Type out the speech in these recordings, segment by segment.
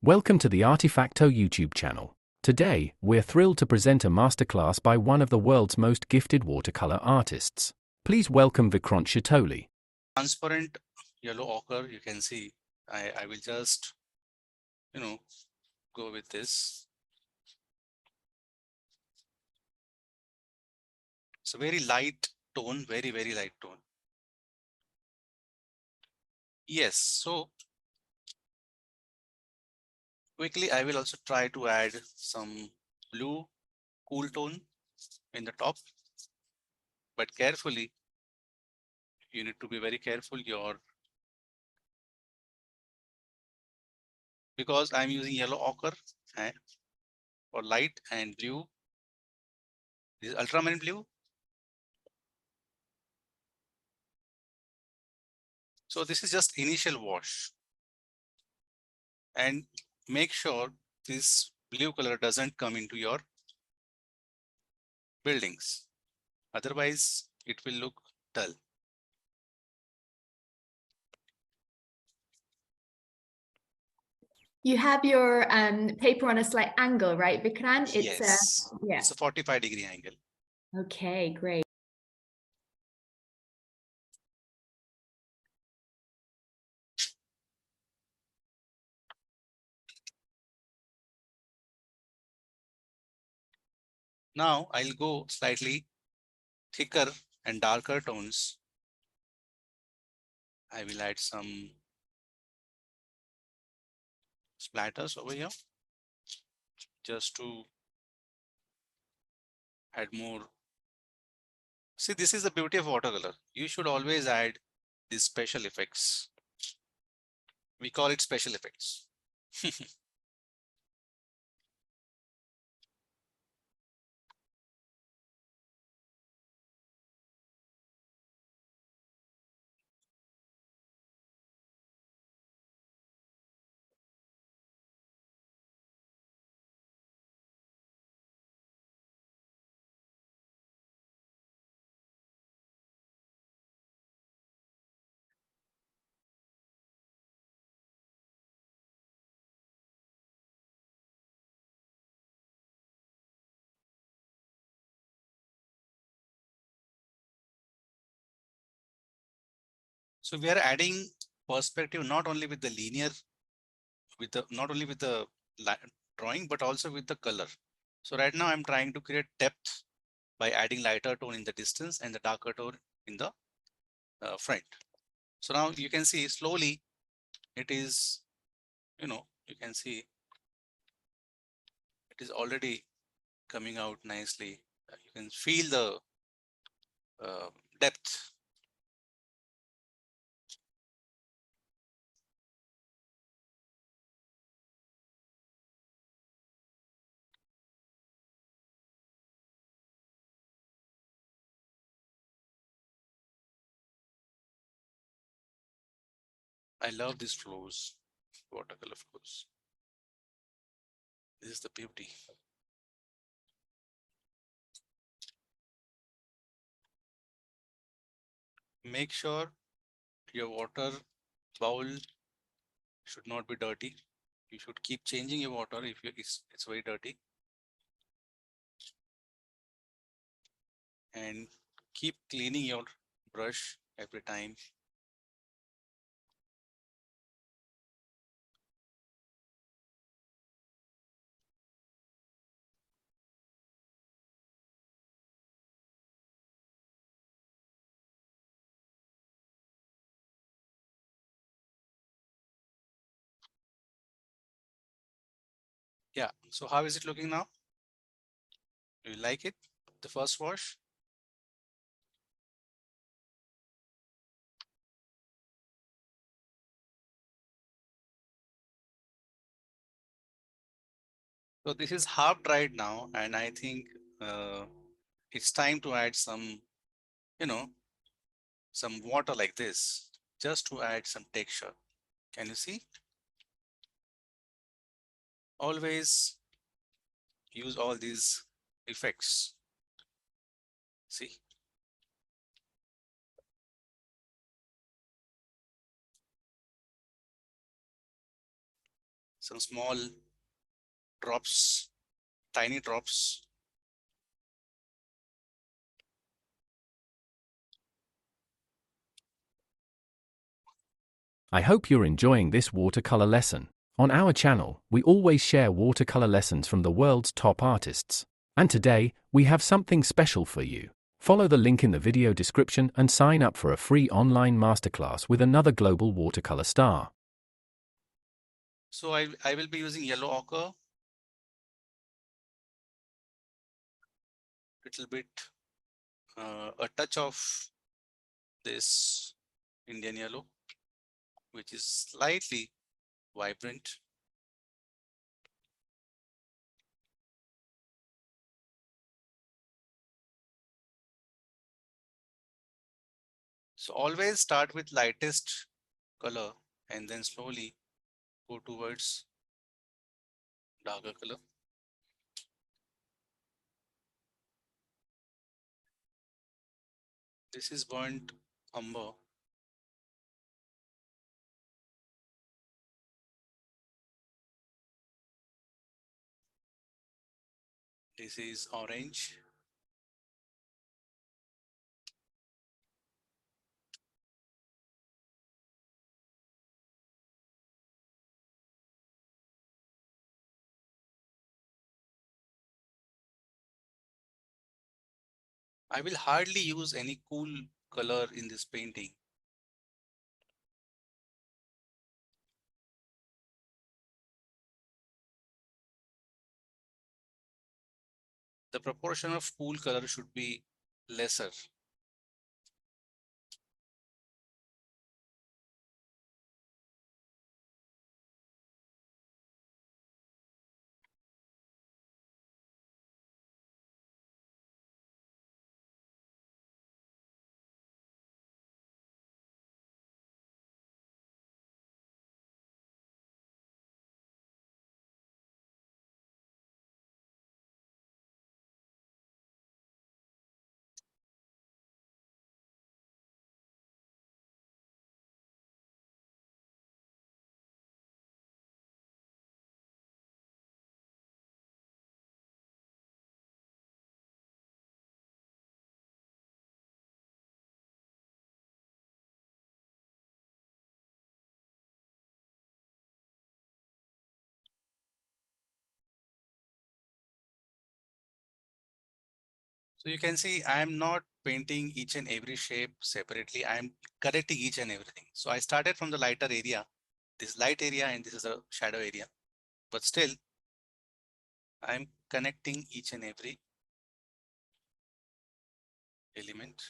Welcome to the Artefacto YouTube channel. Today, we're thrilled to present a masterclass by one of the world's most gifted watercolor artists. Please welcome Vikrant Shitole. Transparent yellow ochre, you can see. I will just, go with this. It's a very light tone, very, very light tone. Yes, so quickly, I will also try to add some blue cool tone in the top, but carefully, you need to be very careful because I'm using yellow ochre for light and blue. This is ultramarine blue. So this is just initial wash, and make sure this blue color doesn't come into your buildings. Otherwise, it will look dull. You have your paper on a slight angle, right, Vikrant? Yes, yeah. It's a 45-degree angle. Okay, great. Now I'll go slightly thicker and darker tones. I will add some splatters over here just to add more. See, this is the beauty of watercolor. You should always add these special effects. We call it special effects. So we are adding perspective not only with the linear, not only with the drawing, but also with the color. So right now I'm trying to create depth by adding lighter tone in the distance and the darker tone in the front. So now you can see slowly it is, you can see it is already coming out nicely. You can feel the depth. I love these flows, watercolor flows. This is the beauty. Make sure your water bowl should not be dirty. You should keep changing your water if it's very dirty. And keep cleaning your brush every time. Yeah, so how is it looking now? Do you like it? The first wash? So this is half dried now, and I think it's time to add some, some water like this, just to add some texture. Can you see? Always use all these effects. See? some small drops, tiny drops. I hope you're enjoying this watercolor lesson. On our channel, we always share watercolor lessons from the world's top artists. And today, we have something special for you. Follow the link in the video description and sign up for a free online masterclass with another global watercolor star. So I will be using yellow ochre, little bit, a touch of this Indian yellow, which is slightly vibrant. So always start with lightest color and then slowly go towards darker color. This is burnt umber. This is orange. I will hardly use any cool color in this painting. The proportion of cool color should be lesser. So you can see I am not painting each and every shape separately. I am correcting each and everything. So I started from the lighter area, this light area, and this is a shadow area. But still, I'm connecting each and every element.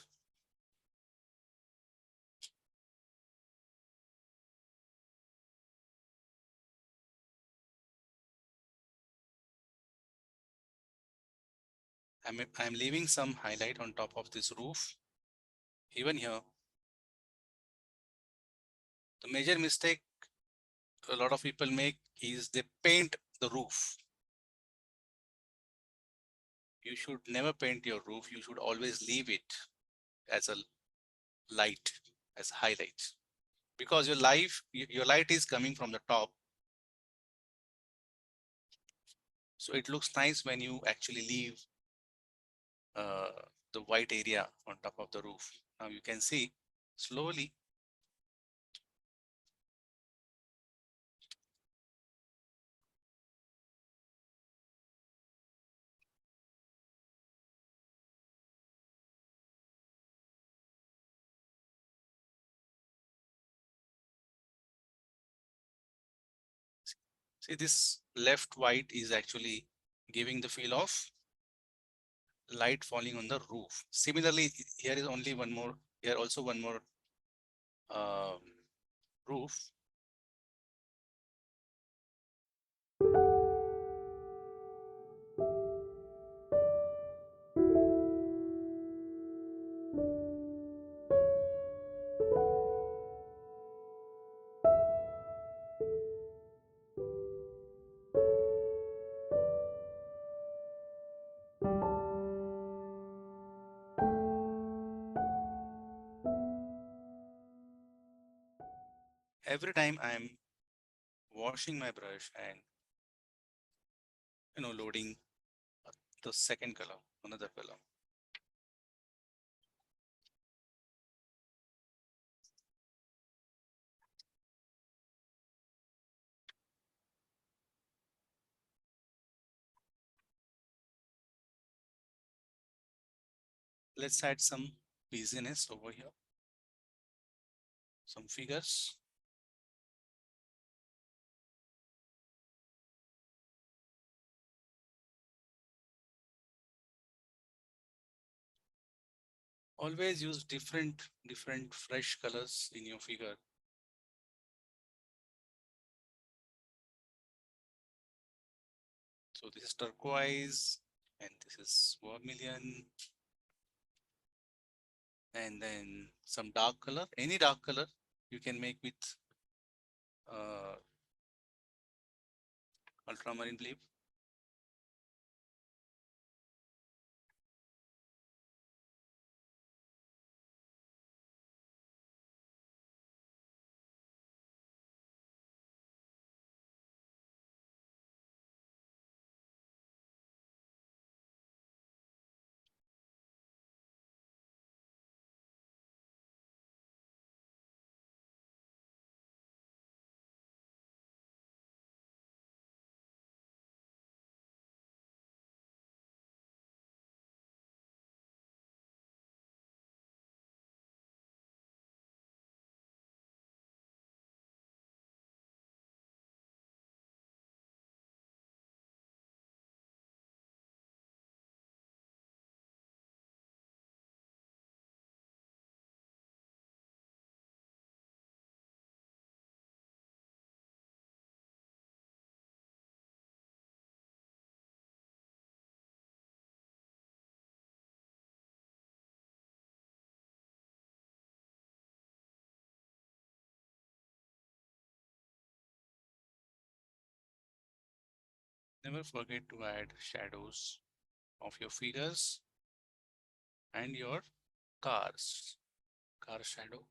I'm leaving some highlight on top of this roof. Even here, the major mistake a lot of people make is they paint the roof. You should never paint your roof. You should always leave it as a light, as highlight, because your light is coming from the top. So it looks nice when you actually leave uh, the white area on top of the roof. Now you can see slowly. See, this left white is actually giving the feel of light falling on the roof. Similarly, here is only one more, here also one more um, roof. Every time I'm washing my brush and loading the second color, another color. Let's add some busyness over here. Some figures. Always use different fresh colors in your figure. So this is turquoise and this is vermilion. And then some dark color, any dark color you can make with ultramarine blue. Never forget to add shadows of your figures and your cars, car shadow.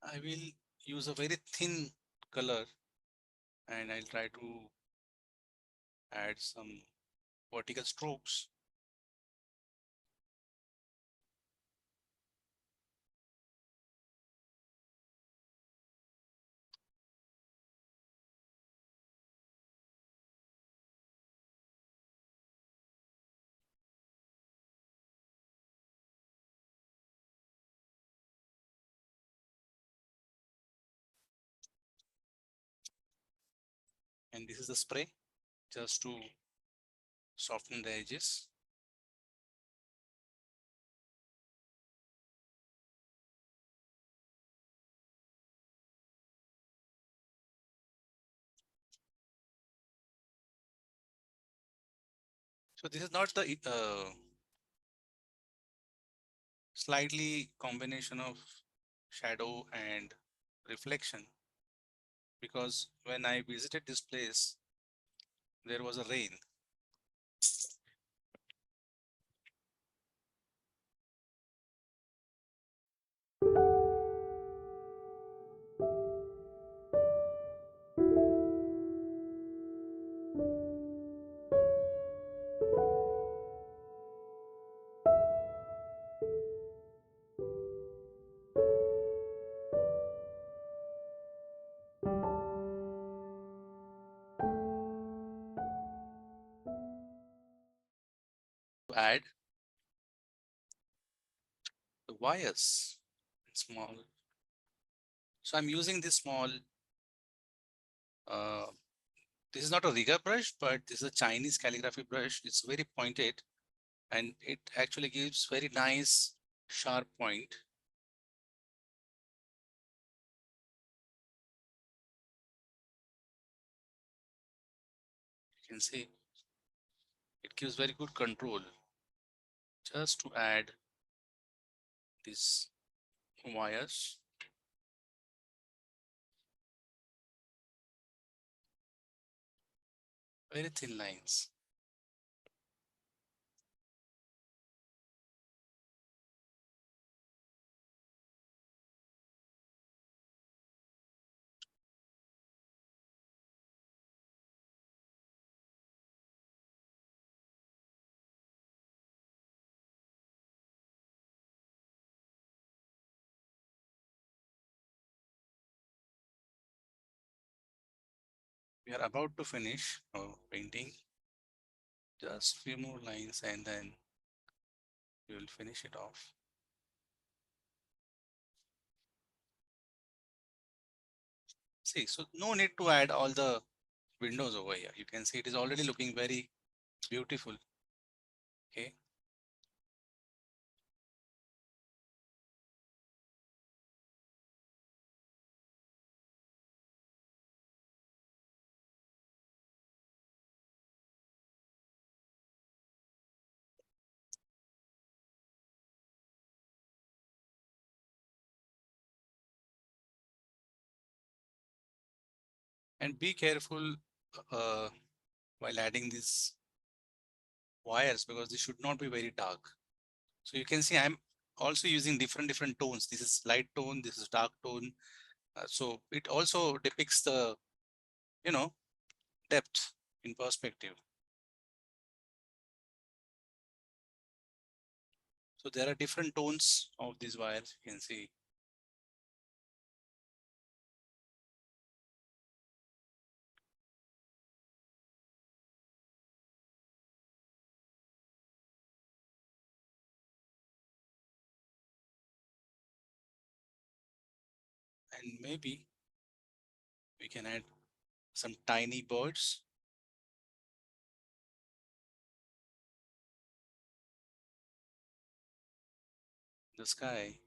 I will use a very thin color and I'll try to add some vertical strokes. And this is the spray just to soften the edges. So this is not the slightly combination of shadow and reflection, because when I visited this place, there was a rain. To add the wires small. So I'm using this small, uh, this is not a rigger brush, but this is a Chinese calligraphy brush. It's very pointed and it actually gives very nice sharp point. can see it gives very good control. Just to add these wires. Very thin lines. We are about to finish our painting. Just few more lines and then we will finish it off. See, so no need to add all the windows over here. You can see it is already looking very beautiful. Okay. And be careful uh, while adding these wires because they should not be very dark. So you can see I'm also using different tones. This is light tone, this is dark tone. So it also depicts the, depth in perspective. So there are different tones of these wires, you can see. And maybe we can add some tiny birds. The sky.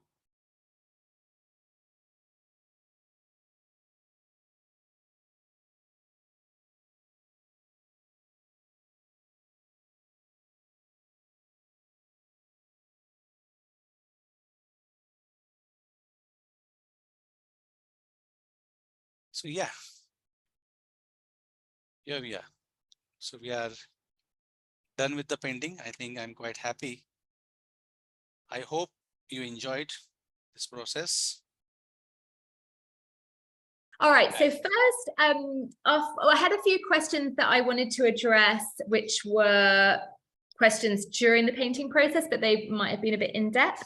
So yeah, here we are. So we are done with the painting. I think I'm quite happy. I hope you enjoyed this process. All right, so first, I had a few questions that I wanted to address, which were questions during the painting process, but they might have been a bit in depth.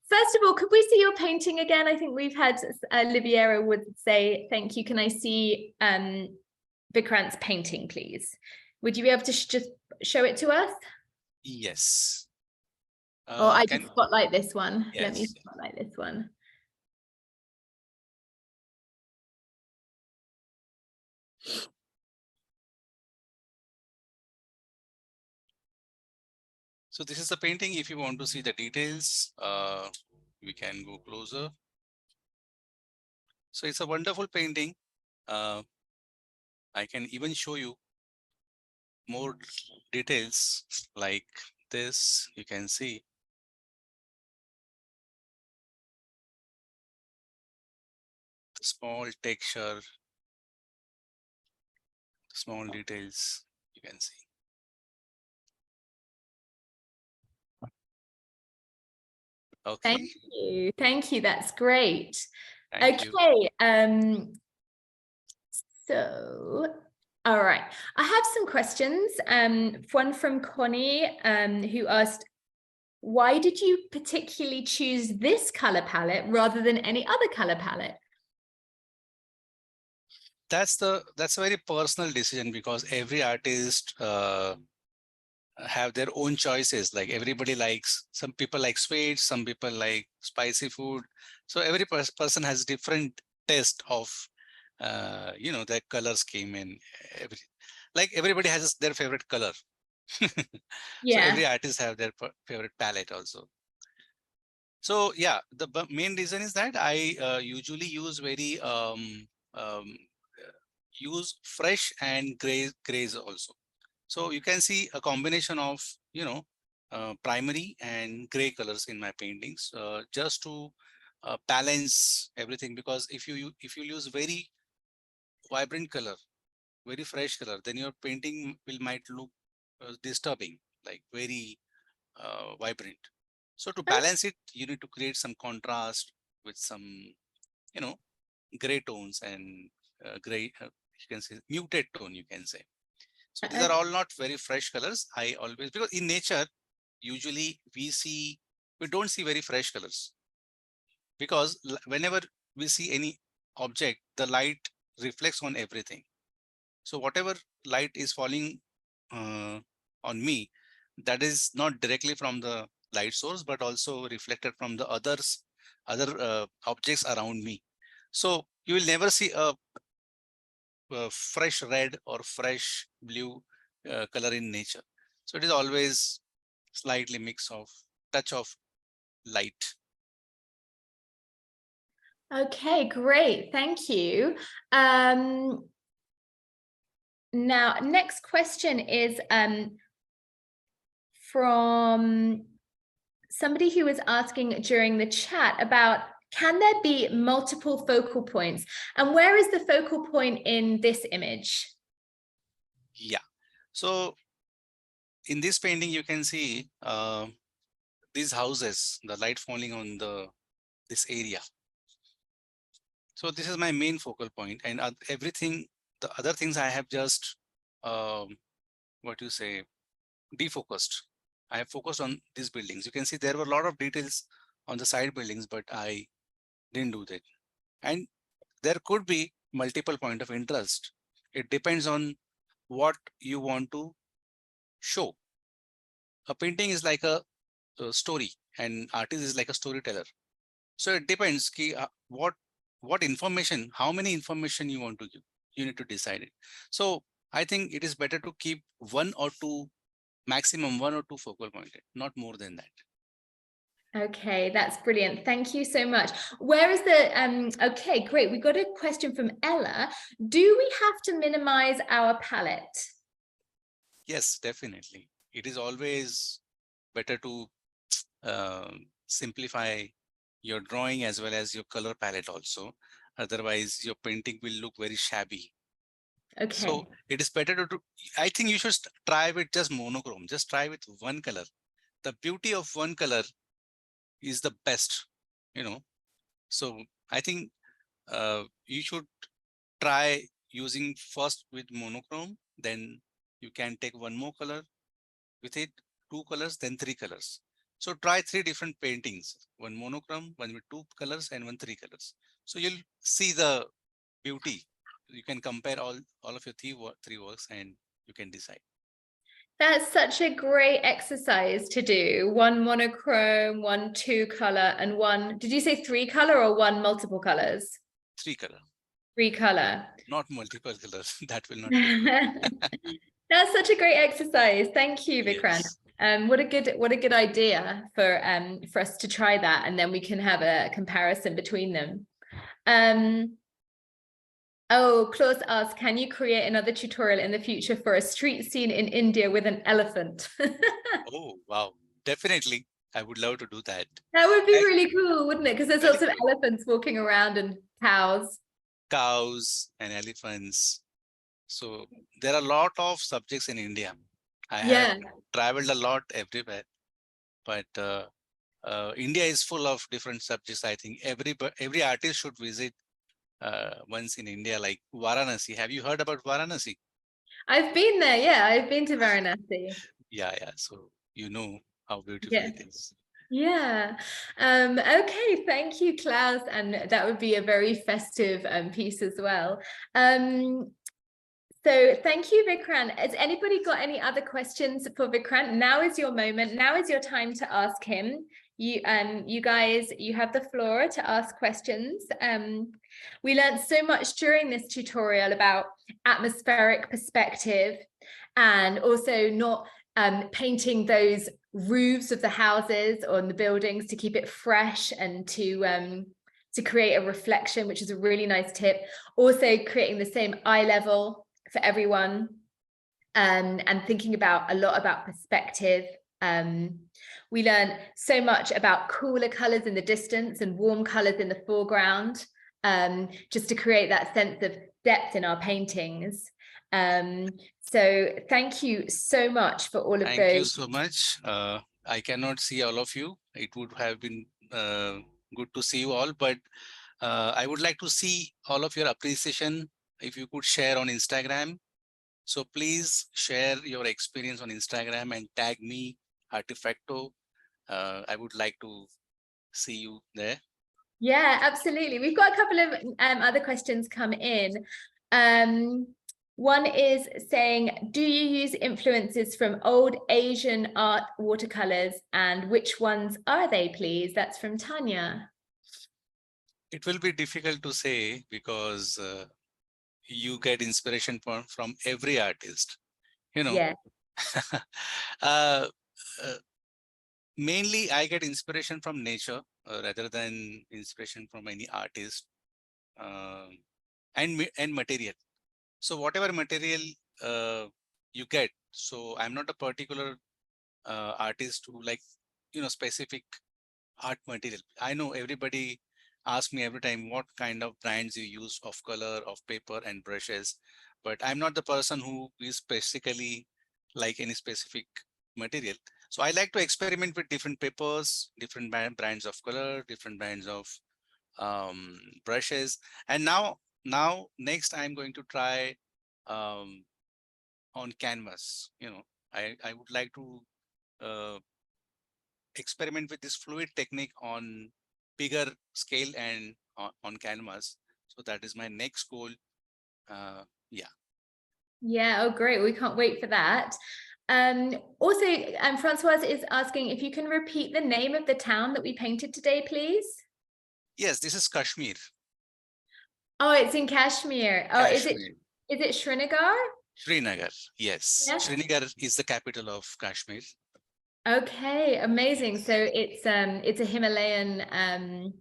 First of all, could we see your painting again? I think we've had Liviera would say, thank you. Can I see Vikrant's painting, please? Would you be able to just show it to us? Yes. Or I can spotlight this one. Yes. Let me spotlight this one. So this is the painting. If you want to see the details, we can go closer. So it's a wonderful painting. I can even show you more details like this. You can see the small texture, small details you can see. Okay. Thank you. Thank you. That's great. Thank you. So, all right. I have some questions. One from Connie, who asked, why did you particularly choose this color palette rather than any other color palette? That's a very personal decision because every artist have their own choices. Like everybody likes, some people like sweets, some people like spicy food. So every person has different taste of, their color scheme and like everybody has their favorite color. So every artist have their favorite palette also. So yeah, the main reason is that I usually use very use fresh and grays also. So you can see a combination of, primary and gray colors in my paintings, just to balance everything. Because if you use very vibrant color, very fresh color, then your painting might look disturbing, like very vibrant. So to balance it, you need to create some contrast with some, gray tones and gray, you can say muted tone, you can say. So these are all not very fresh colors. I always, because in nature, usually we don't see very fresh colors, because whenever we see any object, the light reflects on everything. So whatever light is falling on me, that is not directly from the light source, but also reflected from the other objects around me. So you will never see a fresh red or fresh blue color in nature. So it is always slightly mix of touch of light. Okay, great. Thank you. Now, next question is from somebody who was asking during the chat about, can there be multiple focal points? And where is the focal point in this image? Yeah. So in this painting, you can see these houses, the light falling on this area. So this is my main focal point, and everything, the other things I have just, defocused. I have focused on these buildings. You can see there were a lot of details on the side buildings, but I didn't do that. And there could be multiple point of interest. It depends on what you want to show. A painting is like a story, and artist is like a storyteller. So it depends what information, how many information you want to give. You need to decide it. So I think it is better to keep maximum one or two focal points, not more than that. Okay, that's brilliant. Thank you so much. Where is the, okay, great. We got a question from Ella. Do we have to minimize our palette? Yes, definitely. It is always better to simplify your drawing as well as your color palette also. Otherwise, your painting will look very shabby. Okay. So it is better to do, I think you should try with just monochrome. Just try with one color. The beauty of one color is the best, So I think you should try using first with monochrome, then you can take one more color with it, two colors, then three colors. So try three different paintings, one monochrome, one with two colors, and one three colors. So you'll see the beauty. You can compare all of your three works and you can decide. That's such a great exercise to do. One monochrome, one two color, and one, did you say three color or one multiple colors? Three color. Three color. Not multiple colors. That will not be. That's such a great exercise. Thank you, Vikrant. Yes. What a good idea for us to try that, and then we can have a comparison between them. Oh, Klaus asks, can you create another tutorial in the future for a street scene in India with an elephant? Oh, wow. Definitely. I would love to do that. That would be really cool, wouldn't it? Because there's lots of elephants walking around and cows. Cows and elephants. So there are a lot of subjects in India. I have traveled a lot everywhere, but India is full of different subjects. I think every artist should visit once in India, like Varanasi. Have you heard about Varanasi? I've been there. Yeah, I've been to Varanasi. Yeah. So you know how beautiful it is. Yeah. Okay. Thank you, Klaus. And that would be a very festive piece as well. So thank you, Vikrant. Has anybody got any other questions for Vikrant? Now is your moment. Now is your time to ask him. You guys, you have the floor to ask questions. We learned so much during this tutorial about atmospheric perspective, and also not painting those roofs of the houses or the buildings to keep it fresh and to to create a reflection, which is a really nice tip. Also creating the same eye level for everyone, and thinking a lot about perspective. We learn so much about cooler colors in the distance and warm colors in the foreground, just to create that sense of depth in our paintings. So thank you so much for all of those. Thank you so much. I cannot see all of you. It would have been good to see you all, but I would like to see all of your appreciation if you could share on Instagram. So please share your experience on Instagram and tag me, Artefacto. I would like to see you there. Yeah, absolutely. We've got a couple of other questions come in. One is saying, do you use influences from old Asian art watercolors, and which ones are they, please? That's from Tanya. It will be difficult to say because you get inspiration from every artist, you know. Yeah. Mainly, I get inspiration from nature rather than inspiration from any artist, and material. So whatever material you get, so I'm not a particular artist who like, specific art material. I know everybody asks me every time what kind of brands you use of color, of paper and brushes, but I'm not the person who is specifically like any specific material. So I like to experiment with different papers, different brands of color, different brands of brushes. And now next I'm going to try on canvas. I would like to experiment with this fluid technique on bigger scale and on canvas. So that is my next goal. Yeah, oh great, we can't wait for that. Also, Francoise is asking if you can repeat the name of the town that we painted today, please. Yes, this is Kashmir. Oh, it's in Kashmir. Oh, Kashmir. Is it Srinagar? Srinagar, yes. Srinagar is the capital of Kashmir. Okay, amazing. So it's a Himalayan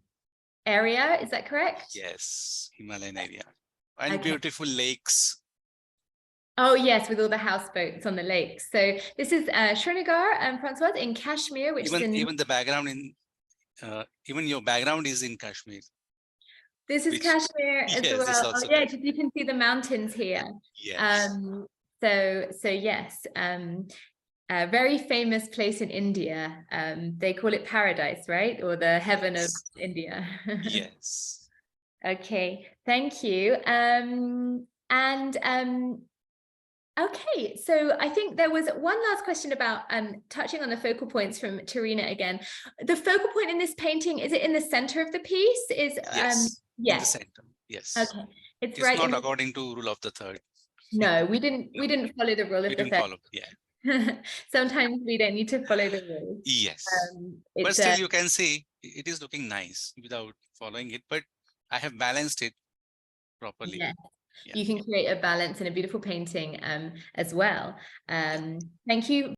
area, is that correct? Yes, Himalayan area. And beautiful lakes. Oh yes, with all the houseboats on the lakes. So this is Srinagar and Francoise in Kashmir, which even the background in even your background is in Kashmir. This is Kashmir as well. Oh, yeah, because you can see the mountains here. Yes. So yes, a very famous place in India. They call it paradise, right? Or the heaven of India. Yes. Okay, thank you. Okay, so I think there was one last question about touching on the focal points from Tarina again. The focal point in this painting, is it in the center of the piece? Yes. In the center. Yes. Okay. It's right not according to rule of the third. No, we didn't follow the rule of the third. Yeah. Sometimes we don't need to follow the rules. Yes. But still you can see it is looking nice without following it, but I have balanced it properly. Yeah. You can create a balance in a beautiful painting as well. Thank you